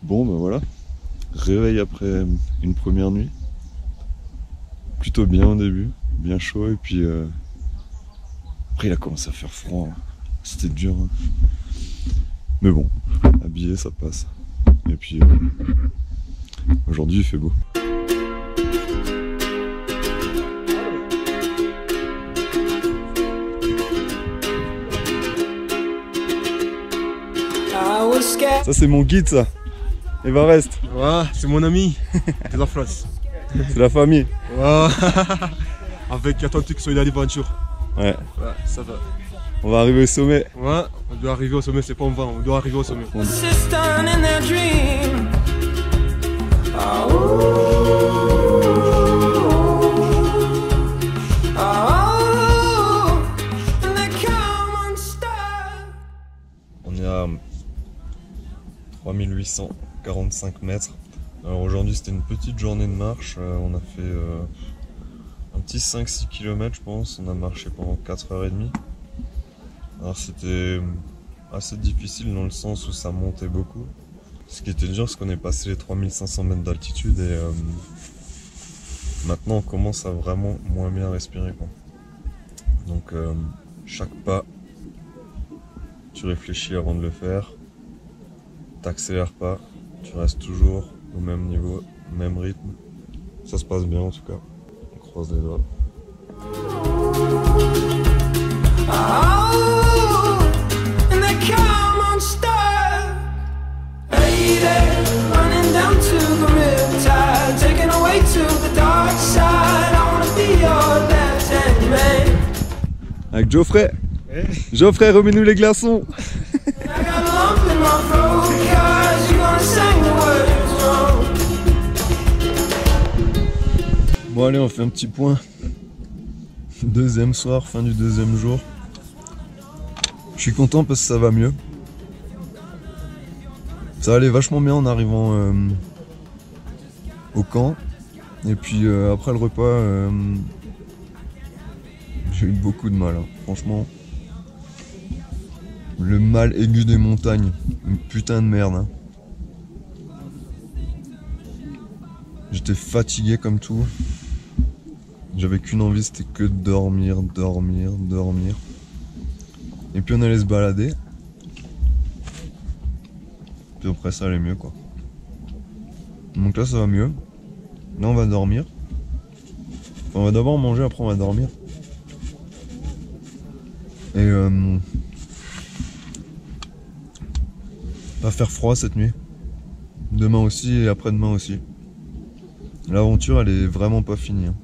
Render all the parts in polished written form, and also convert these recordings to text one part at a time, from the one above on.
Bon ben voilà, réveil après une première nuit. Plutôt bien au début, bien chaud et puis après il a commencé à faire froid, c'était dur. Hein. Mais bon, habillé ça passe. Et puis aujourd'hui il fait beau. Ça c'est mon guide ça. Everest. Ouais, c'est mon ami. Des Afras. C'est la famille. Ouais. Avec Atlantic Solar Adventure. Ouais. Ouais, ça va. On va arriver au sommet. Ouais, on doit arriver au sommet, c'est pas on va, on doit arriver au sommet. On est à 3845 mètres. Alors aujourd'hui c'était une petite journée de marche, on a fait un petit 5-6 km je pense, on a marché pendant 4h30. Alors c'était assez difficile dans le sens où ça montait beaucoup. Ce qui était dur c'est qu'on est passé les 3500 mètres d'altitude et maintenant on commence à vraiment moins bien respirer quoi. Donc chaque pas, tu réfléchis avant de le faire, t'accélères pas, tu restes toujours au même niveau, même rythme. Ça se passe bien en tout cas. On croise les doigts. Avec Geoffrey. Geoffrey, remets-nous les glaçons. Bon allez, on fait un petit point. Deuxième soir, fin du deuxième jour. Je suis content parce que ça va mieux. Ça allait vachement bien en arrivant au camp. Et puis après le repas, j'ai eu beaucoup de mal. Hein. Franchement, le mal aigu des montagnes. Une putain de merde. Hein. J'étais fatigué comme tout. J'avais qu'une envie, c'était que de dormir, dormir, dormir. Et puis on allait se balader. Puis après ça allait mieux quoi. Donc là ça va mieux. Là on va dormir. Enfin, on va d'abord manger, après on va dormir. Et va faire froid cette nuit. Demain aussi et après-demain aussi. L'aventure elle est vraiment pas finie. Hein.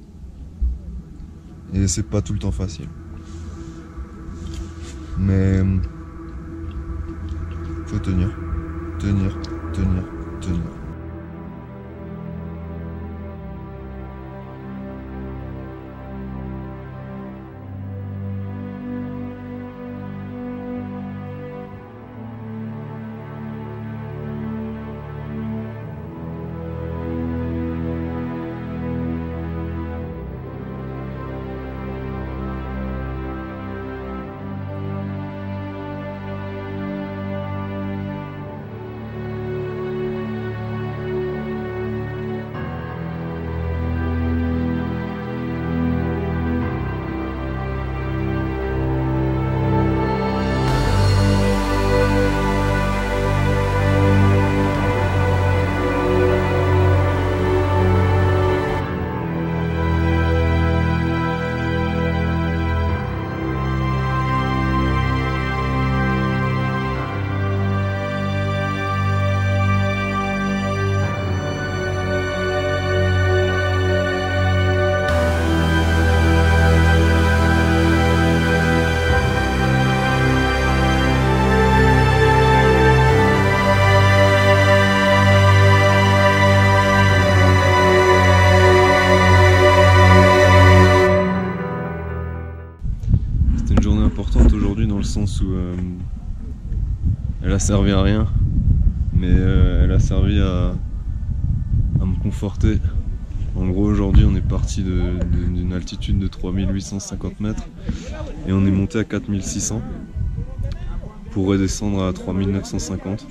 Et c'est pas tout le temps facile. Mais faut tenir, tenir, tenir, tenir. Sens où elle a servi à rien, mais elle a servi à me conforter. En gros aujourd'hui on est parti d'une altitude de 3850 mètres et on est monté à 4600 pour redescendre à 3950.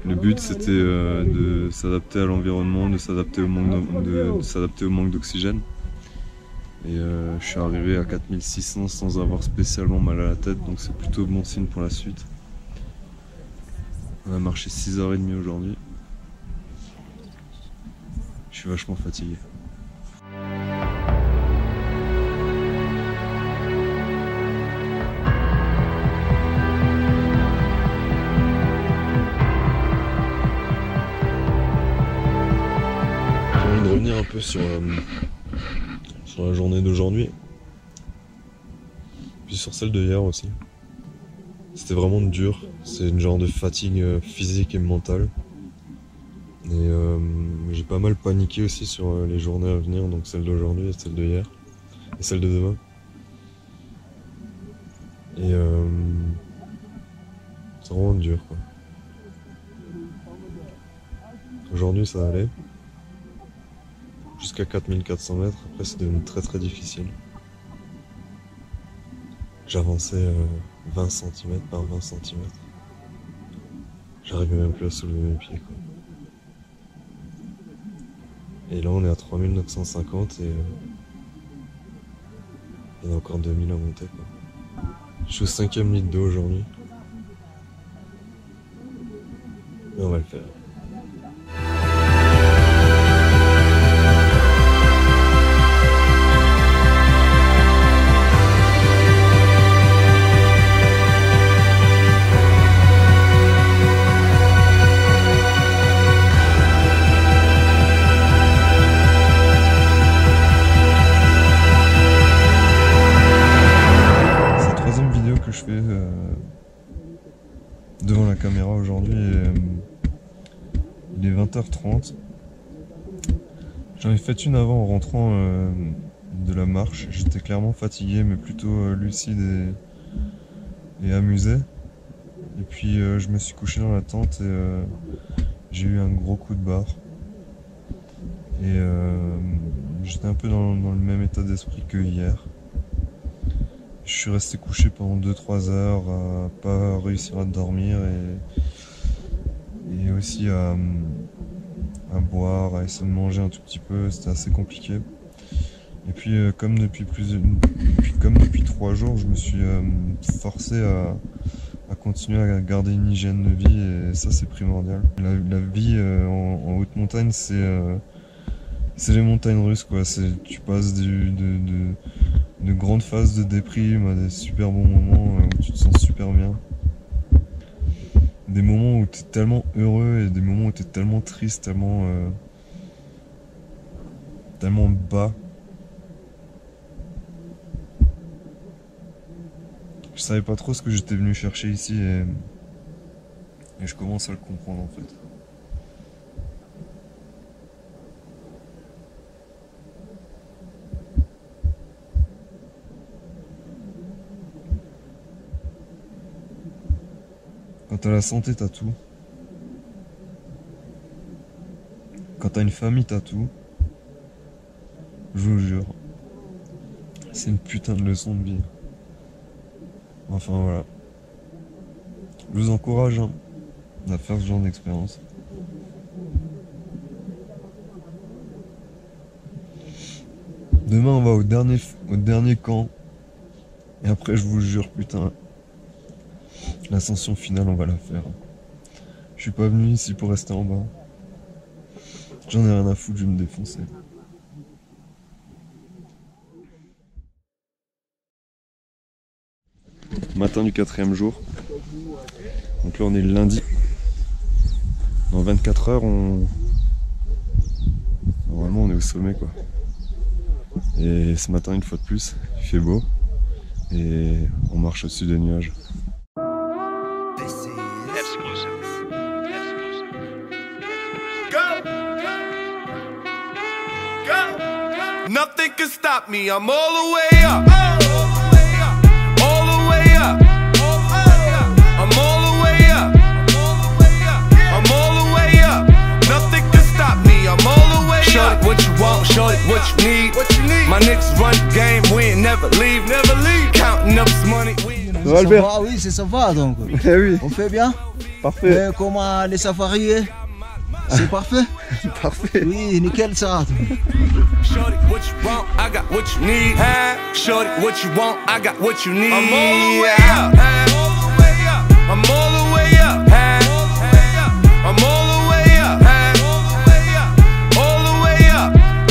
Le but c'était de s'adapter à l'environnement, de s'adapter au manque d'oxygène. Et je suis arrivé à 4600 sans avoir spécialement mal à la tête, donc c'est plutôt bon signe pour la suite. On a marché 6h30 aujourd'hui. Je suis vachement fatigué. J'ai envie de revenir un peu sur la journée d'aujourd'hui, puis sur celle de hier aussi. C'était vraiment dur, c'est une genre de fatigue physique et mentale. Et j'ai pas mal paniqué aussi sur les journées à venir, donc celle d'aujourd'hui et celle de hier, et celle de demain. Et c'est vraiment dur quoi. Aujourd'hui ça allait. Jusqu'à 4400 mètres, après c'est devenu très très difficile. J'avançais 20 cm par 20 cm. J'arrivais même plus à soulever mes pieds quoi. Et là on est à 3950 et il y en a encore 2000 à monter quoi. Je suis au 5e litre d'eau aujourd'hui. Mais on va le faire. Je fais devant la caméra aujourd'hui il est 20h30. J'en ai fait une avant en rentrant de la marche. J'étais clairement fatigué mais plutôt lucide et amusé. Et puis je me suis couché dans la tente et j'ai eu un gros coup de barre. Et j'étais un peu dans le même état d'esprit que hier. Je suis resté couché pendant 2-3 heures à pas réussir à dormir et aussi à boire, à essayer de manger un tout petit peu, c'était assez compliqué. Et puis comme depuis 3 jours, je me suis forcé à continuer à garder une hygiène de vie et ça c'est primordial. La vie en haute montagne c'est les montagnes russes quoi, tu passes de grandes phases de déprime à des super bons moments où tu te sens super bien. Des moments où tu es tellement heureux et des moments où tu es tellement triste, tellement bas. Je savais pas trop ce que j'étais venu chercher ici et je commence à le comprendre en fait. Quand t'as la santé, t'as tout. Quand t'as une famille, t'as tout. Je vous jure. C'est une putain de leçon de vie. Enfin voilà. Je vous encourage à faire ce genre d'expérience. Demain on va au dernier camp. Et après je vous jure putain. L'ascension finale, on va la faire. Je suis pas venu ici pour rester en bas. J'en ai rien à foutre, je vais me défoncer. Matin du 4e jour. Donc là on est le lundi. Dans 24 heures, normalement on est au sommet quoi. Et ce matin une fois de plus, il fait beau. Et on marche au-dessus des nuages. Nothing can stop me, I'm all the way up. All the way up. I'm all the way up. I'm all the way up. Nothing can stop me, I'm all the way up. Shorty, what you want, shorty, what you need. My niggas run the game, we ain't never leave. Counting up this money, we ain't Ça va, Albert? Va, oui, ça va donc. Eh oui, On fait bien. parfait. Comment les safaris? C'est parfait. Parfait. Oui, nickel ça. Shorty, what you want? I got what you need. Shorty, what you want? I got what you need. I'm all the way up. I'm all the way up. I'm all the way up. All the way up.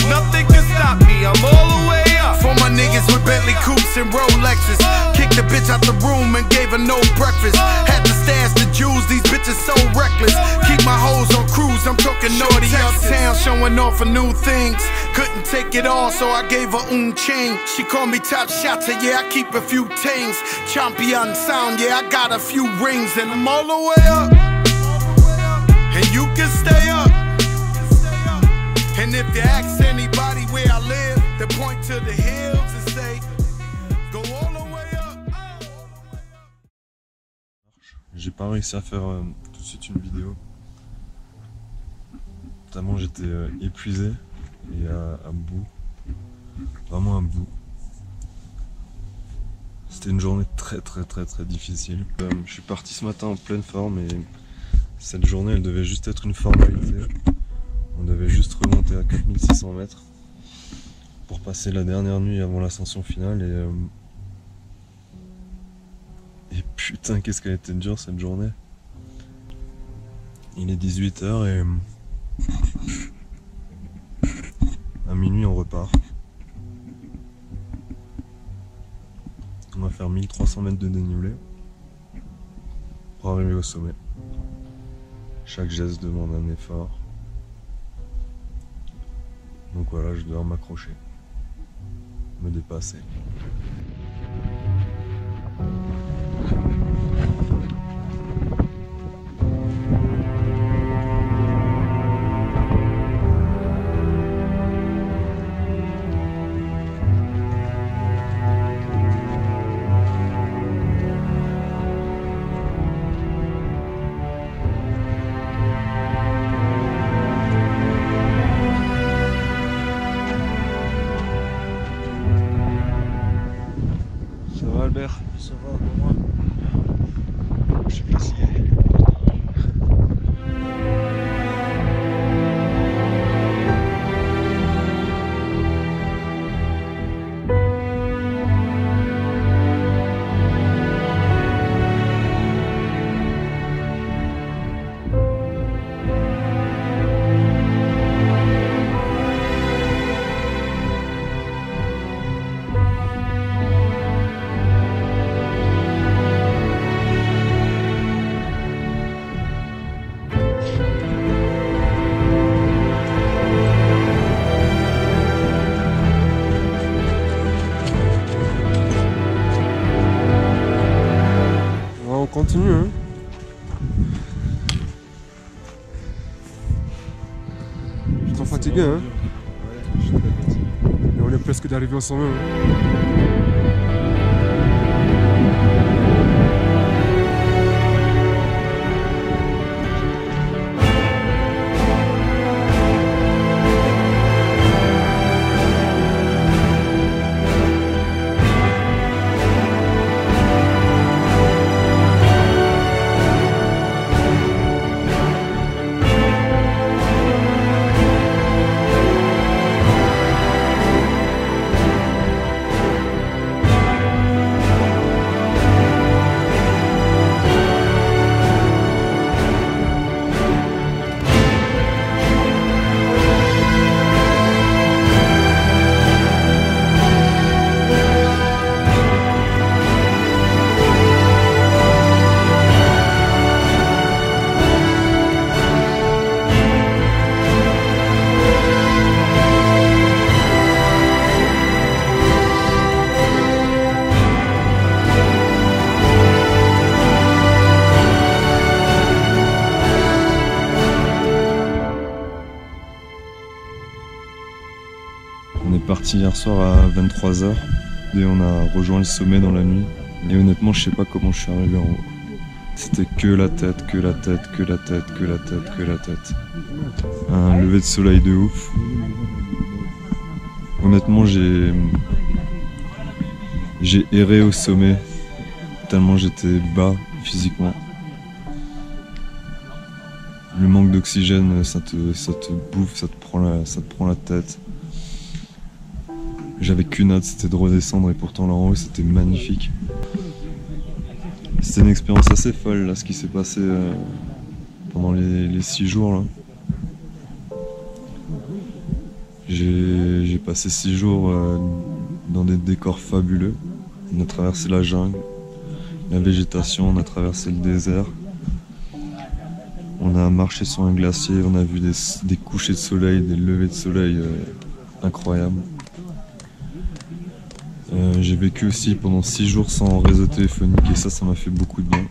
Nothing can stop me. I'm all the way up. For my niggas with Bentley coupes and Rolexes. Kicked the bitch out the room and gave her no breakfast. Had to stash the jewels. These bitches so reckless. Keep my hoes on cruise. I'm talking naughty uptown, showing off for new things. Couldn't take it all, so I gave her chain. She called me top shotter, yeah, I keep a few tings. Champion sound, yeah, I got a few rings. And I'm all the way up. And you can stay up. And if you ask anybody where I live, they point to the hills and say, go all the way up. J'ai pas réussi à faire tout de suite une vidéo. Notamment j'étais épuisé et à bout. Vraiment à bout. C'était une journée très difficile. Je suis parti ce matin en pleine forme et cette journée elle devait juste être une formalité. On devait juste remonter à 4600 mètres pour passer la dernière nuit avant l'ascension finale et putain qu'est-ce qu'elle était dure cette journée. Il est 18 h et à minuit on repart. On va faire 1300 mètres de dénivelé pour arriver au sommet. Chaque geste demande un effort. Donc voilà, je dois m'accrocher, me dépasser. Ça va Albert? Ça va pour moi. Je suis fatigué. On continue, hein. Je suis trop fatigué, hein. Ouais, je suis très fatigué. Et on est presque d'arriver au sommet, hein. On est parti hier soir à 23 h et on a rejoint le sommet dans la nuit. Et honnêtement, je sais pas comment je suis arrivé en haut. C'était que la tête, que la tête, que la tête, que la tête, que la tête. Un lever de soleil de ouf. Honnêtement, j'ai erré au sommet tellement j'étais bas physiquement. Le manque d'oxygène, ça te bouffe, ça te prend la tête. J'avais qu'une hâte, c'était de redescendre, et pourtant là en haut c'était magnifique. C'était une expérience assez folle là, ce qui s'est passé pendant les 6 jours là. J'ai passé 6 jours dans des décors fabuleux. On a traversé la jungle, la végétation, on a traversé le désert. On a marché sur un glacier, on a vu des couchers de soleil, des levées de soleil incroyables. J'ai vécu aussi pendant 6 jours sans réseau téléphonique et ça m'a fait beaucoup de bien.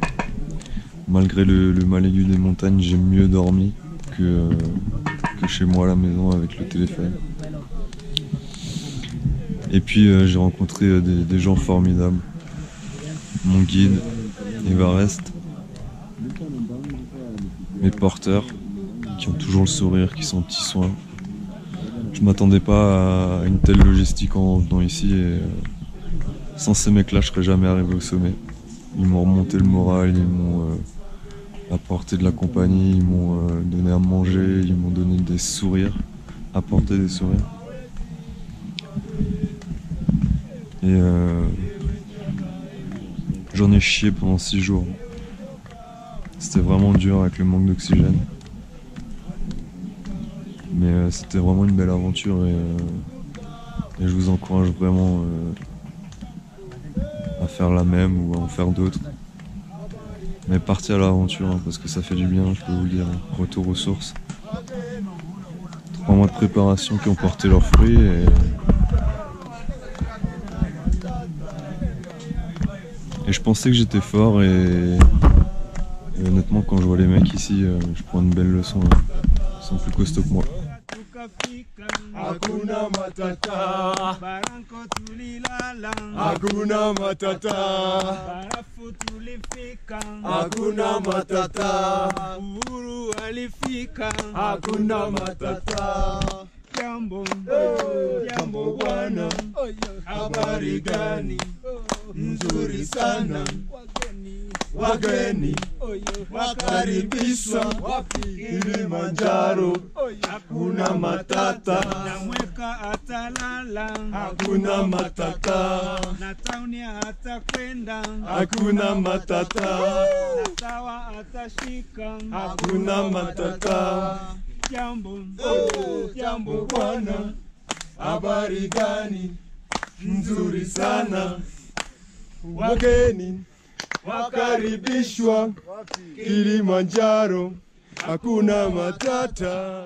Malgré le mal aigu des montagnes, j'ai mieux dormi que chez moi à la maison avec le téléphone. Et puis j'ai rencontré des gens formidables. Mon guide, Evarest, mes porteurs qui ont toujours le sourire, qui sont aux petits soins. Je m'attendais pas à une telle logistique en venant ici et sans ces mecs-là, je serais jamais arrivé au sommet. Ils m'ont remonté le moral, ils m'ont apporté de la compagnie, ils m'ont donné à manger, ils m'ont donné des sourires, apporté des sourires. Et j'en ai chié pendant 6 jours. C'était vraiment dur avec le manque d'oxygène. Mais c'était vraiment une belle aventure et je vous encourage vraiment à faire la même ou à en faire d'autres. Mais partez à l'aventure hein, parce que ça fait du bien, je peux vous le dire. Retour aux sources. 3 mois de préparation qui ont porté leurs fruits et je pensais que j'étais fort et honnêtement quand je vois les mecs ici, je prends une belle leçon. Hein. Ils sont plus costauds que moi. Hakuna matata, baranko tulilala. Hakuna matata, barafu tulifika. Hakuna matata, uhuru alifika. Hakuna matata. Jambo, jambo bwana, habari gani? Nzuri sana. Wageni wakaribishwa Kilimanjaro, hakuna matata. Namweka atalala, hakuna matata. Na tauni atakwenda, hakuna matata. Na sawa atashika, hakuna matata. Jambo, jambo bwana, habari gani? Nzuri sana. Wageni wakaribishwa Kilimanjaro, hakuna matata.